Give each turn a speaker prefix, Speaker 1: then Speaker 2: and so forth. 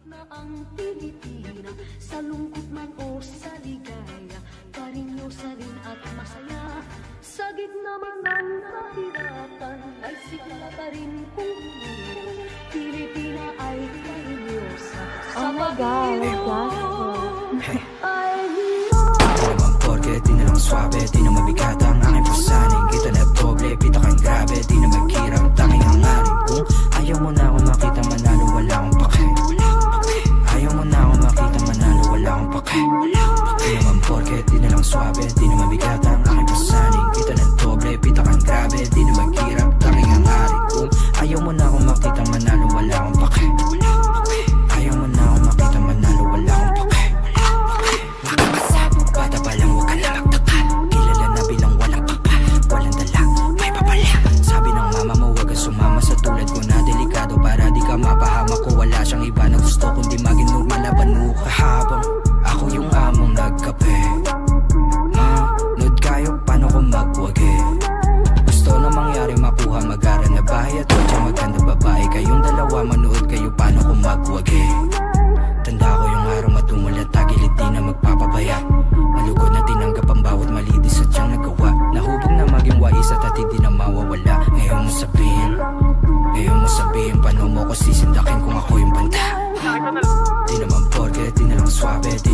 Speaker 1: Na ang Pilipina, sa lungkot man o sa ligaya, karinyosa rin at masaya. Sa gitna man ng kahirapan, ay sikla pa rin kung Pilipina ay karinyosa. Sa pag-iro ay hiro.
Speaker 2: Di naman porke, di na lang swabe, di na mabigat ang aking pasaning. Kita na doble, pita kang grabe, di na magkirang tanging hangarin. Kung ayaw mo na ako makita manalo, wala akong pake. Ayaw mo na ako makita manalo, wala akong pake. Di naman porke, di na lang swabe, di na mabigat ang aking pasaning. Kita na doble, pita kang grabe, di na magkirang tanging hangarin. Kung ayaw mo na ako makita manalo, wala akong pake. Ayaw mo na ako makita manalo, wala akong pake. Bata pa lang, huwag ka na magtaka. Kilala na bilang walang papa, walang dala, may papala. Sabi ng mama mo, huwag ka sumama sa tulad ko na delikado, para di ka mapahamak ko. Wala siyang iba na gusto kundi maging normal na banuka. Habang ako yung among nagkape, manood kayo paano ko magwagi. Gusto na mangyari makuha, mag-aral na bahay at kotse maganda babae. Kayong dalawa manood kayo paano ko magwagi. Tanda ko yung araw matumulat, tagilid di na magpapabaya. Malugod na tinanggap ang bawat mali, di sadyang nagawa. Nahubog na maging wais at hindi na mawawala. Ngayon mo sabihin, paano mo ko sisindakin kung ako yung banda. Di naman porke, di na lang swabe, di